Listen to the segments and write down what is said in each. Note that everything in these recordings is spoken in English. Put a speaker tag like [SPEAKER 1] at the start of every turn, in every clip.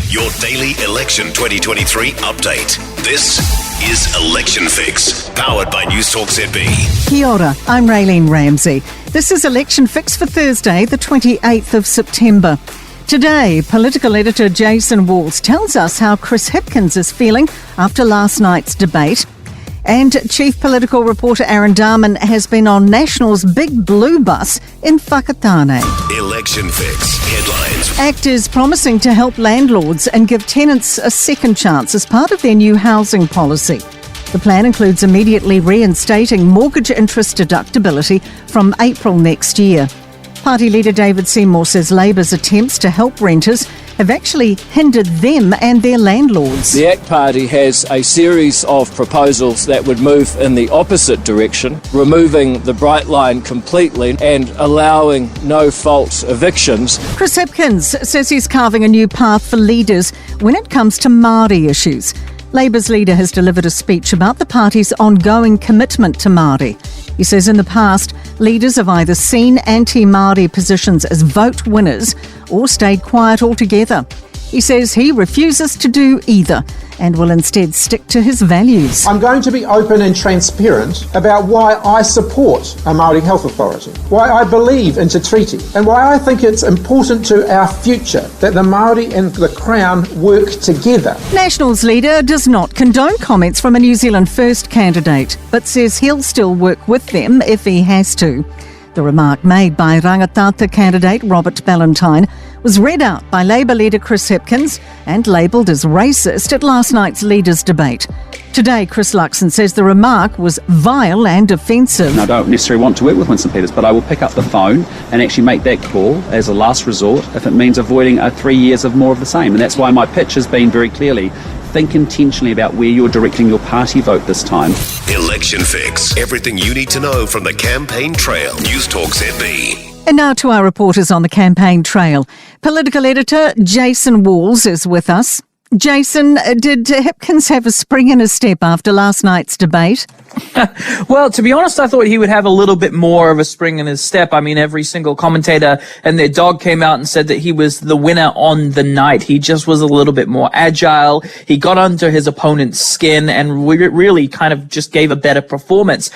[SPEAKER 1] your daily election 2023 update. This is Election Fix, powered by Newstalk ZB.
[SPEAKER 2] Kia ora, I'm Raylene Ramsay. This is Election Fix for Thursday, the 28th of September. Today, political editor Jason Walls tells us how Chris Hipkins is feeling after last night's debate. And Chief Political Reporter Aaron Dahmen has been on National's Big Blue Bus in Whakatane.
[SPEAKER 1] Election Fix headlines.
[SPEAKER 2] Actors promising to help landlords and give tenants a second chance as part of their new housing policy. The plan includes immediately reinstating mortgage interest deductibility from April next year. Party leader David Seymour says Labour's attempts to help renters have actually hindered them and their landlords.
[SPEAKER 3] The ACT Party has a series of proposals that would move in the opposite direction, removing the bright line completely and allowing no-fault evictions.
[SPEAKER 2] Chris Hipkins says he's carving a new path for leaders when it comes to Maori issues. Labour's leader has delivered a speech about the party's ongoing commitment to Maori. He says in the past, leaders have either seen anti-Maori positions as vote winners or stayed quiet altogether. He says he refuses to do either and will instead stick to his values.
[SPEAKER 4] I'm going to be open and transparent about why I support a Māori Health Authority, why I believe in Te Treaty, and why I think it's important to our future that the Māori and the Crown work together.
[SPEAKER 2] National's leader does not condone comments from a New Zealand First candidate, but says he'll still work with them if he has to. The remark made by Rangatata candidate Robert Ballantyne was read out by Labour leader Chris Hipkins and labelled as racist at last night's leaders' debate. Today, Chris Luxon says the remark was vile and offensive.
[SPEAKER 5] I don't necessarily want to work with Winston Peters, but I will pick up the phone and actually make that call as a last resort if it means avoiding 3 years of more of the same. And that's why my pitch has been very clearly, think intentionally about where you're directing your party vote this time.
[SPEAKER 1] Election Fix. Everything you need to know from the campaign trail. Newstalk ZB.
[SPEAKER 2] And now to our reporters on the campaign trail. Political editor Jason Walls is with us. Jason, did Hipkins have a spring in his step after last night's debate?
[SPEAKER 6] Well, to be honest, I thought he would have a little bit more of a spring in his step. I mean, every single commentator and their dog came out and said that he was the winner on the night. He just was a little bit more agile. He got under his opponent's skin and really kind of just gave a better performance.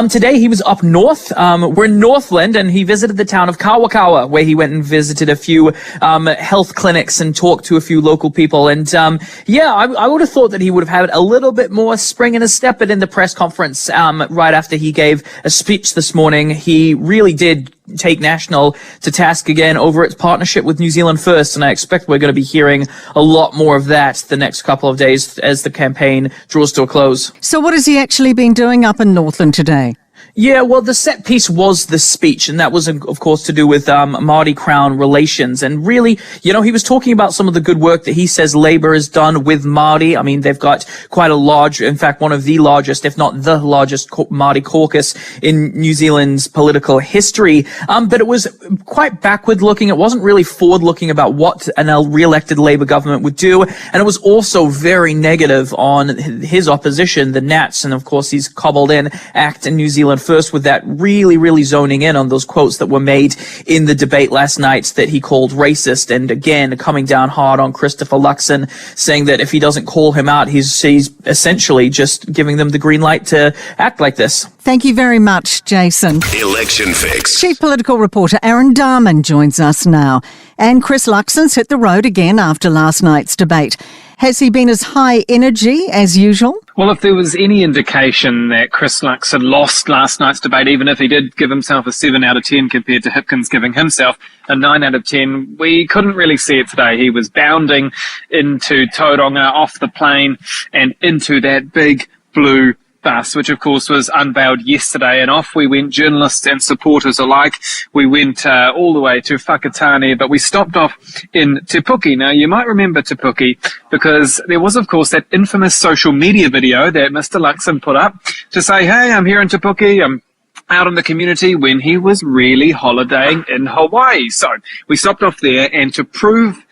[SPEAKER 6] Today he was up north. We're in Northland, and he visited the town of Kawakawa, where he went and visited a few health clinics and talked to a few local people. And I would have thought that he would have had a little bit more spring in his step, but in the press conference right after he gave a speech this morning, he really did take National to task again over its partnership with New Zealand First, and I expect we're going to be hearing a lot more of that the next couple of days as the campaign draws to a close.
[SPEAKER 2] So what has he actually been doing up in Northland today?
[SPEAKER 6] Yeah, well, the set piece was the speech, and that was, of course, to do with Māori Crown relations. And really, he was talking about some of the good work that he says Labour has done with Māori. I mean, they've got quite a large, in fact, one of the largest, if not the largest Māori caucus in New Zealand's political history. But it was quite backward-looking. It wasn't really forward-looking about what a re-elected Labour government would do. And it was also very negative on his opposition, the Nats. And, of course, he's cobbled in ACT and New Zealand First with that really zoning in on those quotes that were made in the debate last night that he called racist, and again coming down hard on Christopher Luxon, saying that if he doesn't call him out, he's essentially just giving them the green light to act like this.
[SPEAKER 2] Thank you very much, Jason.
[SPEAKER 1] Election Fix.
[SPEAKER 2] Chief Political Reporter Aaron Dahmen joins us now. And Chris Luxon's hit the road again after last night's debate. Has he been as high energy as usual?
[SPEAKER 7] Well, if there was any indication that Chris Luxon lost last night's debate, even if he did give himself a 7 out of 10 compared to Hipkins giving himself a 9 out of 10, we couldn't really see it today. He was bounding into Tauranga off the plane and into that big blue bus, which of course was unveiled yesterday, and off we went, journalists and supporters alike. We went all the way to Whakatane, but we stopped off in Te Puke. Now, you might remember Te Puke because there was, of course, that infamous social media video that Mr. Luxon put up to say, hey, I'm here in Te Puke, I'm out in the community, when he was really holidaying in Hawaii. So we stopped off there, and to prove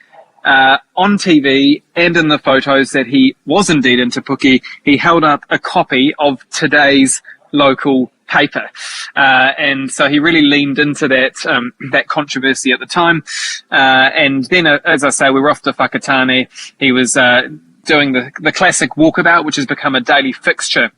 [SPEAKER 7] on TV and in the photos that he was indeed in Te Puke, he held up a copy of today's local paper. And so he really leaned into that controversy at the time. And then, as I say, we were off to Whakatane. He was doing the classic walkabout, which has become a daily fixture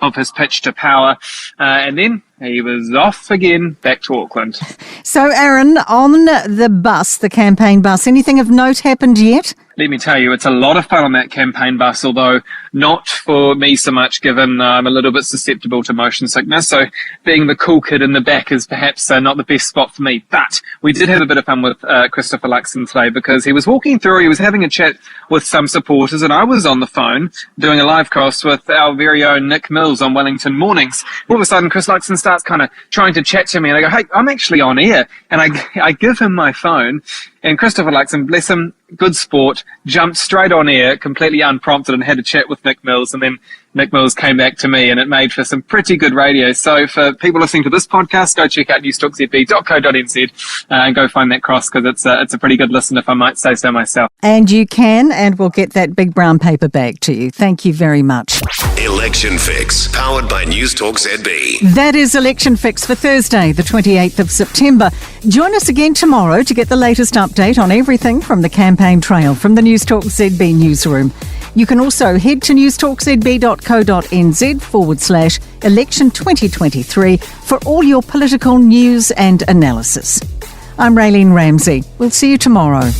[SPEAKER 7] of his pitch to power. And then he was off again, back to Auckland.
[SPEAKER 2] So, Aaron, on the bus, the campaign bus, anything of note happened yet?
[SPEAKER 7] Let me tell you, it's a lot of fun on that campaign bus, although not for me so much, given I'm a little bit susceptible to motion sickness. So being the cool kid in the back is perhaps not the best spot for me. But we did have a bit of fun with Christopher Luxon today, because he was walking through, he was having a chat with some supporters, and I was on the phone doing a live cross with our very own Nick Mills on Wellington Mornings. All of a sudden, Chris Luxon starts kind of trying to chat to me, and I go, hey, I'm actually on air. And I give him my phone, and Christopher Luxon, bless him, good sport, jumped straight on air, completely unprompted, and had a chat with Nick Mills, and then Nick Mills came back to me, and it made for some pretty good radio. So for people listening to this podcast, go check out newstalkzb.co.nz and go find that cross, because it's a pretty good listen, if I might say so myself.
[SPEAKER 2] And you can, and we'll get that big brown paper bag to you. Thank you very much.
[SPEAKER 1] Election Fix, powered by Newstalk ZB.
[SPEAKER 2] That is Election Fix for Thursday, the 28th of September. Join us again tomorrow to get the latest update on everything from the campaign trail from the Newstalk ZB newsroom. You can also head to newstalkzb.co.nz/election 2023 for all your political news and analysis. I'm Raylene Ramsay. We'll see you tomorrow.